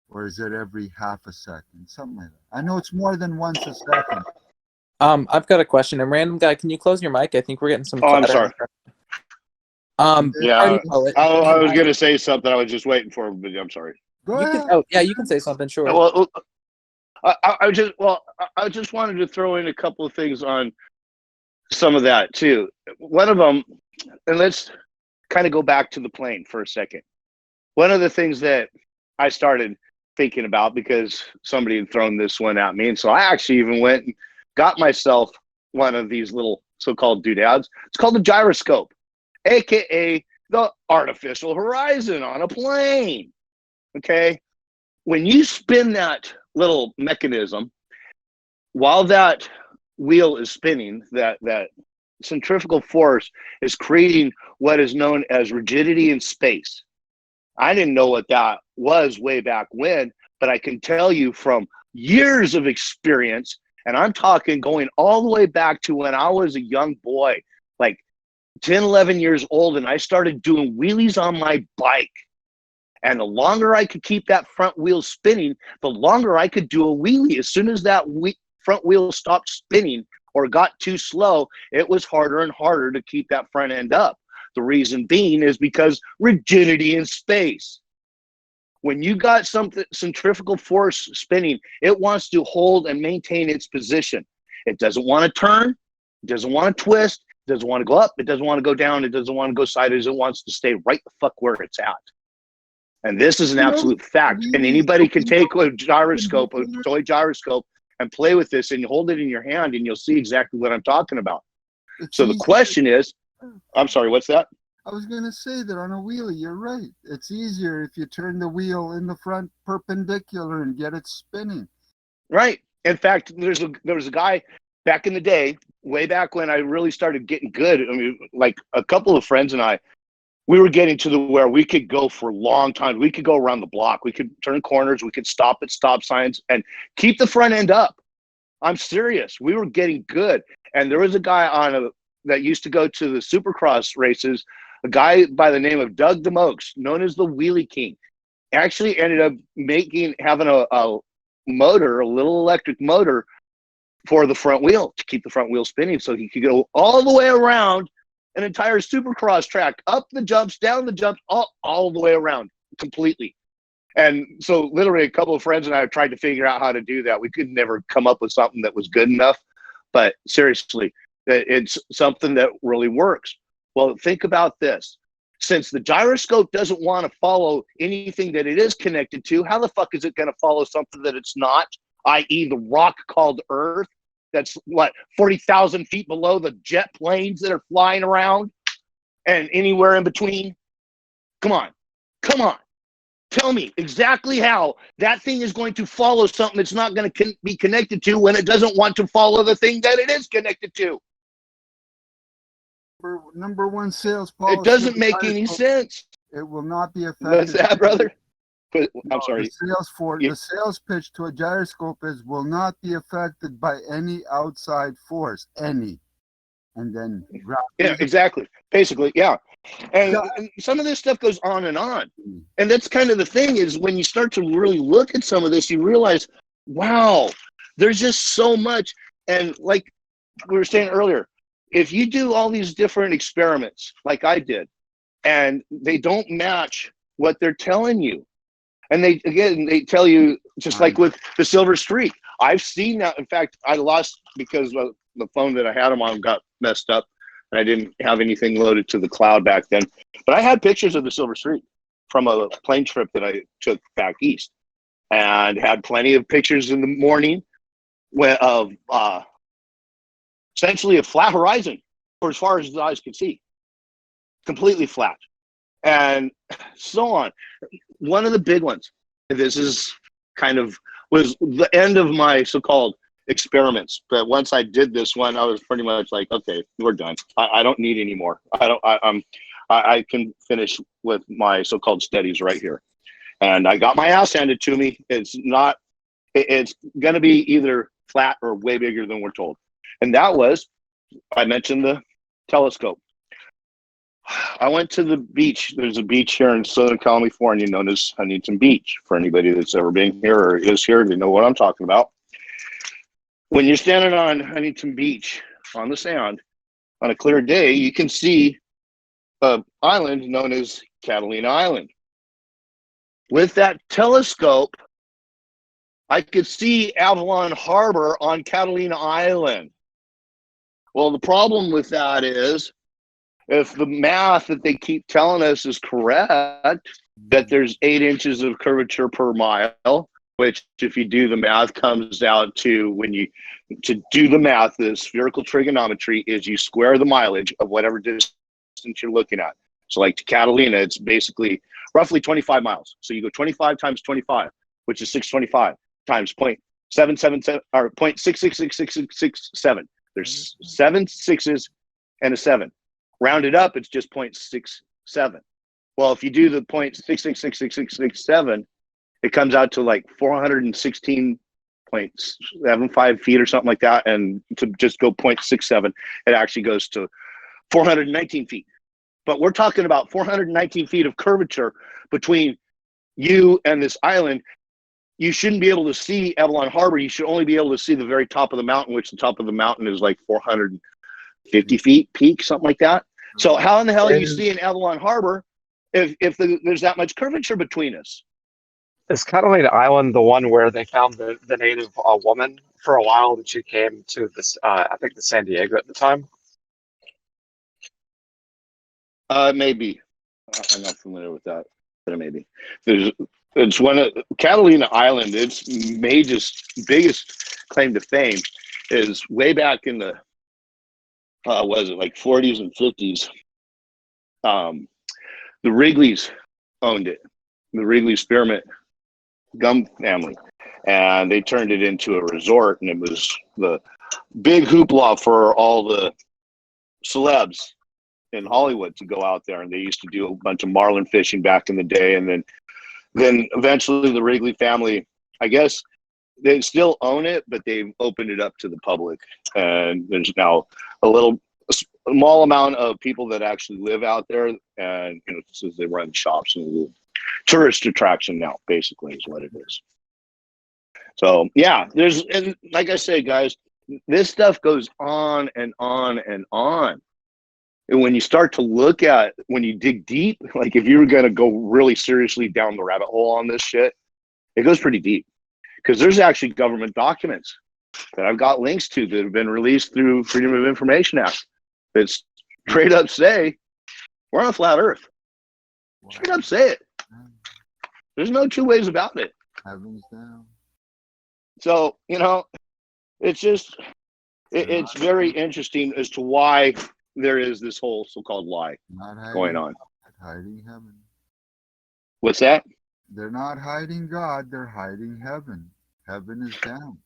Speaker 2: Or is it every half a second? Something like that. I know it's more than once a second.
Speaker 4: I've got a question. And random guy, can you close your mic? I think we're getting some.
Speaker 6: Oh, I'm sorry. Yeah,
Speaker 4: Partypoet.
Speaker 6: I was going to say something. I was just waiting for him, but I'm sorry.
Speaker 2: Go ahead.
Speaker 4: You can say something. Sure.
Speaker 6: Well, I just wanted to throw in a couple of things on some of that too. One of them, and let's kind of go back to the plane for a second. One of the things that I started thinking about, because somebody had thrown this one at me, and so I actually even went and got myself one of these little so-called doodads. It's called a gyroscope, aka the artificial horizon on a plane. Okay, when you spin that little mechanism, while that wheel is spinning, that centrifugal force is creating what is known as rigidity in space. I didn't know what that was way back when, but I can tell you from years of experience, and I'm talking going all the way back to when I was a young boy, like 10, 11 years old, and I started doing wheelies on my bike. And the longer I could keep that front wheel spinning, the longer I could do a wheelie. As soon as that front wheel stopped spinning or got too slow, it was harder and harder to keep that front end up. The reason being is because rigidity in space. When you got something centrifugal force spinning, it wants to hold and maintain its position. It doesn't want to turn, it doesn't want to twist, it doesn't want to go up, it doesn't want to go down, it doesn't want to go sideways, it wants to stay right the fuck where it's at. And this is an absolute fact. And anybody can take a gyroscope, a toy gyroscope, and play with this and hold it in your hand, and you'll see exactly what I'm talking about. So the question is, I'm sorry, what's that?
Speaker 2: I was going to say that on a wheelie, you're right. It's easier if you turn the wheel in the front perpendicular and get it spinning.
Speaker 6: Right. In fact, there was a guy back in the day, way back when I really started getting good. I mean, like a couple of friends and I, we were getting to the where we could go for long time. We could go around the block. We could turn corners. We could stop at stop signs and keep the front end up. I'm serious. We were getting good. And there was a guy that used to go to the Supercross races, a guy by the name of Doug DeMokes, known as the Wheelie King. Actually ended up having a motor, a little electric motor for the front wheel to keep the front wheel spinning, so he could go all the way around an entire Supercross track, up the jumps, down the jumps, all the way around completely. And so literally a couple of friends and I have tried to figure out how to do that. We could never come up with something that was good enough, but seriously, it's something that really works. Well, think about this. Since the gyroscope doesn't want to follow anything that it is connected to, how the fuck is it going to follow something that it's not, i.e. the rock called Earth? That's what, 40,000 feet below the jet planes that are flying around and anywhere in between. Come on. Tell me exactly how that thing is going to follow something that's not going to be connected to when it doesn't want to follow the thing that it is connected to.
Speaker 2: Number one sales policy.
Speaker 6: It doesn't make any sense.
Speaker 2: It will not be affected.
Speaker 6: What's that, brother? I'm sorry.
Speaker 2: The sales pitch to a gyroscope will not be affected by any outside force, any. And then
Speaker 6: yeah, exactly. Basically, yeah. And some of this stuff goes on. And that's kind of the thing, is when you start to really look at some of this, you realize, wow, there's just so much. And like we were saying earlier, if you do all these different experiments like I did, and they don't match what they're telling you, and they tell you, just like with the Silver Streak, I've seen that. In fact, I lost because the phone that I had them on got messed up, and I didn't have anything loaded to the cloud back then. But I had pictures of the Silver Streak from a plane trip that I took back east, and had plenty of pictures in the morning of essentially a flat horizon for as far as the eyes could see, completely flat, and so on. One of the big ones, this is was the end of my so-called experiments. But once I did this one, I was pretty much like, okay, we're done. I don't need any more. I can finish with my so-called studies right here. And I got my ass handed to me. It's going to be either flat or way bigger than we're told. And that was, I mentioned the telescope. I went to the beach. There's a beach here in Southern California known as Huntington Beach. For anybody that's ever been here or is here, they know what I'm talking about. When you're standing on Huntington Beach on the sand on a clear day, you can see an island known as Catalina Island. With that telescope, I could see Avalon Harbor on Catalina Island. Well, the problem with that is, if the math that they keep telling us is correct, that there's 8 inches of curvature per mile, which if you do the math comes out to, to do the math, the spherical trigonometry is you square the mileage of whatever distance you're looking at. So like to Catalina, it's basically roughly 25 miles. So you go 25 times 25, which is 625 times 0.777 or 0.666667. There's 7 6s and a 7. Rounded up, it's just 0.67. Well, if you do the 0.666667, it comes out to like 416.75 feet or something like that. And to just go 0.67, it actually goes to 419 feet. But we're talking about 419 feet of curvature between you and this island. You shouldn't be able to see Avalon Harbor. You should only be able to see the very top of the mountain, which the top of the mountain is like 450 feet peak, something like that. So how in the hell are you seeing Avalon Harbor if there's that much curvature between us?
Speaker 7: Is Catalina Island the one where they found the native woman for a while that she came to this, I think, the San Diego at the time?
Speaker 6: Maybe. I'm not familiar with that, but maybe. It's one of Catalina Island. Its biggest claim to fame is way back in the was it like 40s and 50s. The Wrigleys owned it, the Wrigley Spearmint Gum family, and they turned it into a resort, and it was the big hoopla for all the celebs in Hollywood to go out there. And they used to do a bunch of marlin fishing back in the day, and then eventually the Wrigley family, I guess they still own it, but they've opened it up to the public, and there's now a small amount of people that actually live out there, and since they run shops and a little tourist attraction now, basically, is what it is. So yeah, and like I say, guys, this stuff goes on and on and on. And when you start to look at, when you dig deep, like if you were going to go really seriously down the rabbit hole on this shit, it goes pretty deep, because there's actually government documents that I've got links to that have been released through Freedom of Information Act that straight up say we're on a flat earth. Straight up say it. There's no two ways about it.
Speaker 2: Heavens down.
Speaker 6: So, it's just, it's very interesting as to why there is this whole so-called lie going on.
Speaker 2: Hiding heaven.
Speaker 6: What's that?
Speaker 2: They're not hiding God, they're hiding heaven. Heaven is down.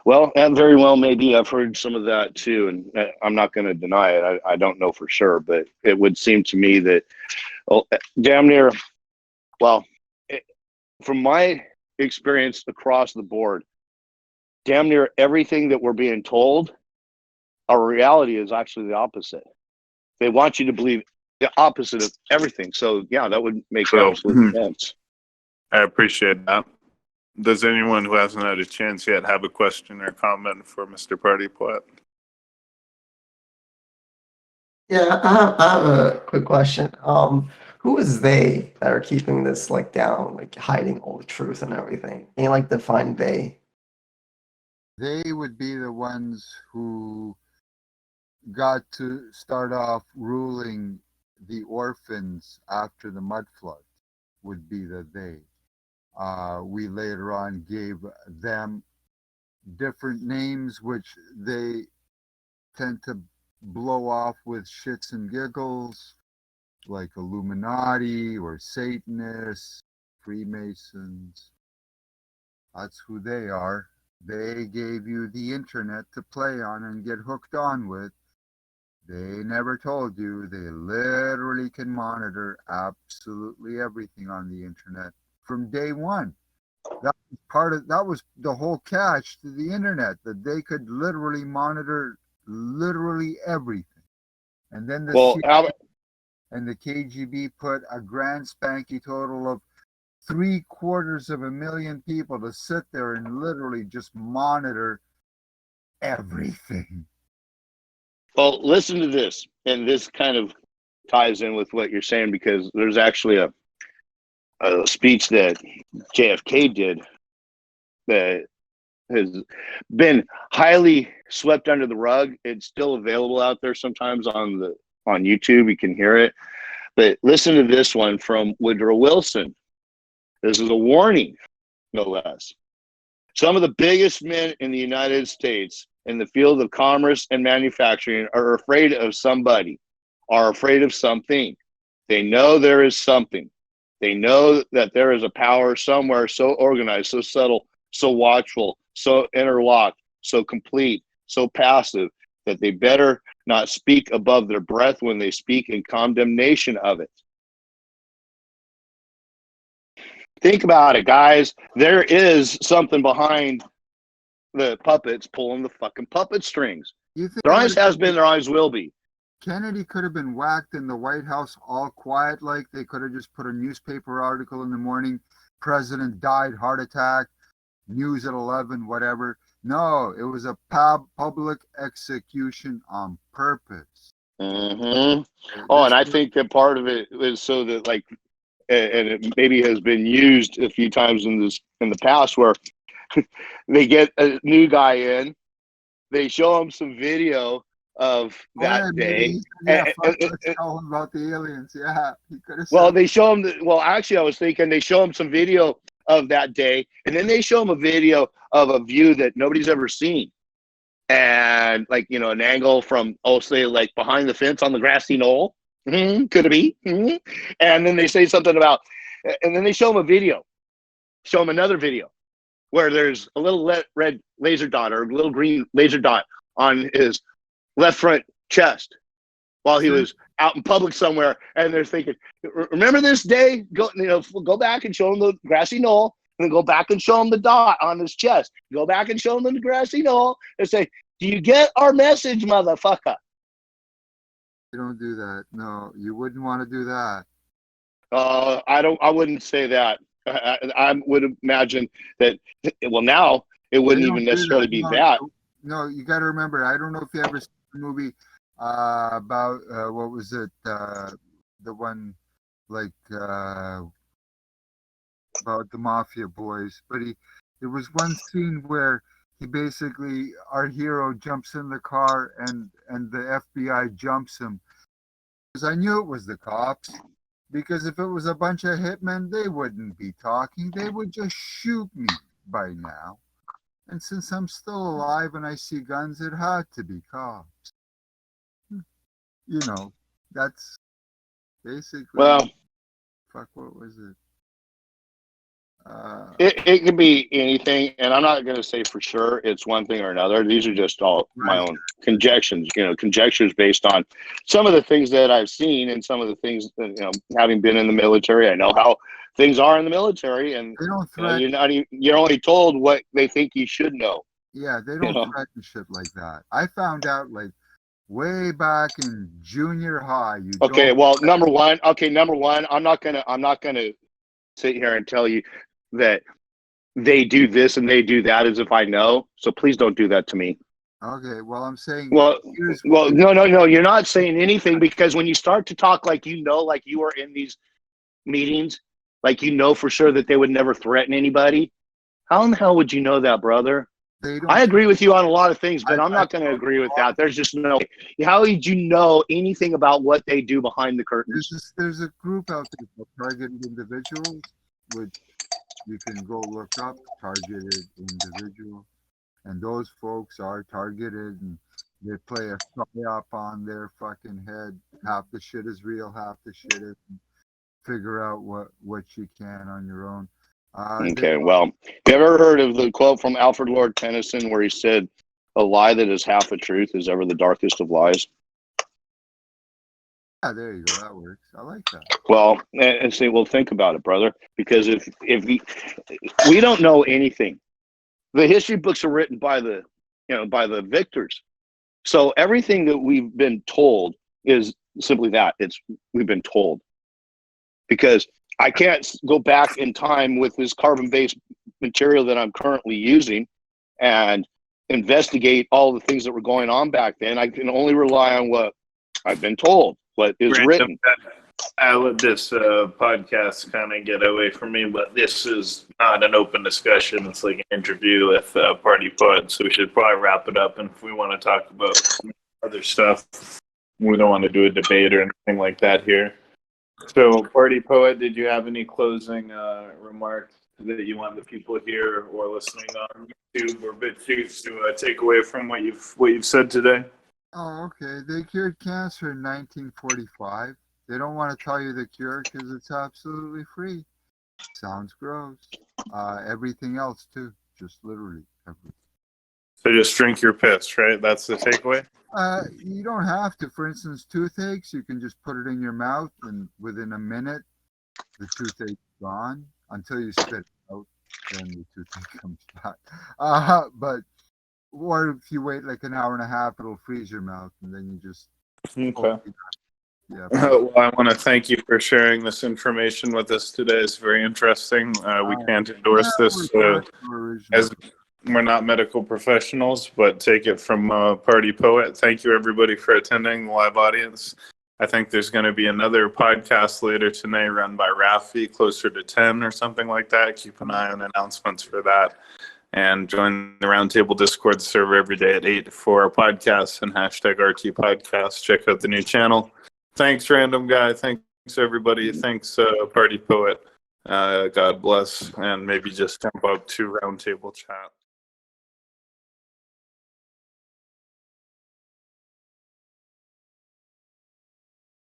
Speaker 6: Well, that very well maybe. I've heard some of that too, and I'm not going to deny it. I don't know for sure, but it would seem to me that damn near, from my experience across the board, damn near everything that we're being told, our reality is actually the opposite. They want you to believe the opposite of everything. So yeah, that would make absolute sense.
Speaker 1: I appreciate that. Does anyone who hasn't had a chance yet have a question or comment for Mr. Partypoet?
Speaker 8: Yeah, I have a quick question. Who is they that are keeping this down, hiding all the truth and everything? Can you define they?
Speaker 2: They would be the ones who got to start off ruling the orphans after the mud flood, would be the they. We later on gave them different names, which they tend to blow off with shits and giggles, like Illuminati or Satanists, Freemasons. That's who they are. They gave you the internet to play on and get hooked on with. They never told you they literally can monitor absolutely everything on the internet from day one. That was the whole catch to the internet, that they could literally monitor literally everything. And then the KGB put a grand spanky total of 750,000 people to sit there and literally just monitor everything.
Speaker 6: Well, listen to this, and this kind of ties in with what you're saying, because there's actually a speech that JFK did that has been highly swept under the rug. It's still available out there sometimes on YouTube. You can hear it. But listen to this one from Woodrow Wilson. This is a warning, no less. Some of the biggest men in the United States in the field of commerce and manufacturing are afraid of somebody, are afraid of something. They know there is something. They know that there is a power somewhere so organized, so subtle, so watchful, so interlocked, so complete, so passive, that they better not speak above their breath when they speak in condemnation of it. Think about it, guys. There is something behind the puppets pulling the fucking puppet strings.
Speaker 2: You think
Speaker 6: There always has been, there always will be.
Speaker 2: Kennedy could have been whacked in the White House all quiet, like they could have just put a newspaper article in the morning, president died, heart attack, news at 11, whatever. No, it was a public execution on purpose.
Speaker 6: Mm-hmm. Oh, and I think that part of it is so that, like, and it maybe has been used a few times in the past, where they get a new guy in, they show him some video of that day.
Speaker 2: Let's tell him about the aliens. Yeah, he could have.
Speaker 6: Well, they show him. Well, actually, I was thinking they show him some video of that day, and then they show him a video of a view that nobody's ever seen, and, like, you know, an angle from, say, like behind the fence on the grassy knoll. Could it be? And then they say something about, and then they show him a video, show him another video where there's a little red laser dot or a little green laser dot on his left front chest while he was out in public somewhere. And they're thinking, remember this day? Go back and show him the grassy knoll, and then go back and show him the dot on his chest. Go back and show him the grassy knoll and say, do you get our message, motherfucker?
Speaker 2: You don't do that. No, you wouldn't want to do that.
Speaker 6: I wouldn't say that. I would imagine that, well, now it wouldn't even necessarily be that.
Speaker 2: No, you got to remember, I don't know if you ever seen the movie about, what was it? The one, like, about the mafia boys. But there was one scene where he basically, our hero jumps in the car and the FBI jumps him. Because I knew it was the cops. Because if it was a bunch of hitmen, they wouldn't be talking. They would just shoot me by now. And since I'm still alive and I see guns, it had to be cops. You know, that's basically.
Speaker 6: Well,
Speaker 2: fuck, what was it?
Speaker 6: It could be anything, and I'm not going to say for sure it's one thing or another. These are just all my own conjectures, conjectures based on some of the things that I've seen and some of the things that, having been in the military, I know how things are in the military, and
Speaker 2: they don't threaten.
Speaker 6: You're only told what they think you should know.
Speaker 2: Yeah, they don't threaten shit like that. I found out, like, way back in junior high.
Speaker 6: Number one, I'm not gonna sit here and tell you that they do this and they do that as if I know. So please don't do that to me.
Speaker 2: Okay, well, I'm saying.
Speaker 6: No, you're not saying anything, because when you start to talk like like you are in these meetings, like for sure that they would never threaten anybody. How in the hell would you know that, brother? I agree with you on a lot of things, but I'm not going to agree with that. There's just no. How did you know anything about what they do behind the curtains?
Speaker 2: There's a group out there called Targeted Individuals, which you can go look up, Targeted Individual, and those folks are targeted, and they play a psyop on their fucking head. Half the shit is real, half the shit isn't. Figure out what you can on your own.
Speaker 6: Okay, well, you ever heard of the quote from Alfred Lord Tennyson where he said, "A lie that is half a truth is ever the darkest of lies"?
Speaker 2: Yeah, there you go. That works. I like that.
Speaker 6: Well, and say, well, think about it, brother, because if we don't know anything, the history books are written by the victors. So everything that we've been told is simply that. We've been told. Because I can't go back in time with this carbon-based material that I'm currently using and investigate all the things that were going on back then. I can only rely on what I've been told, what is written.
Speaker 1: I let this podcast kind of get away from me, but this is not an open discussion. It's like an interview with Party Poet, so we should probably wrap it up. And if we want to talk about other stuff, we don't want to do a debate or anything like that here. So, Party Poet, did you have any closing remarks that you want the people here or listening on YouTube or BitChute to take away from what you've said today?
Speaker 2: Oh, okay. They cured cancer in 1945. They don't want to tell you the cure because it's absolutely free. Sounds gross. Everything else too, just literally everything.
Speaker 1: So just drink your piss, right? That's the takeaway?
Speaker 2: You don't have to. For instance, toothaches, you can just put it in your mouth and within a minute, the toothache's gone until you spit it out. Then the toothache comes back. Or if you wait like an hour and a half, it'll freeze your mouth and then you just...
Speaker 1: Okay.
Speaker 2: Yeah.
Speaker 1: Well, I want to thank you for sharing this information with us today. It's very interesting. We can't endorse this as we're not medical professionals, but take it from Party Poet. Thank you, everybody, for attending the live audience. I think there's going to be another podcast later tonight run by Rafi, closer to 10 or something like that. Keep an eye on announcements for that. And join the Roundtable Discord server every day at 8 for our podcasts and hashtag RT Podcast. Check out the new channel. Thanks, Random Guy. Thanks, everybody. Thanks, Party Poet. God bless. And maybe just jump up to Roundtable Chat.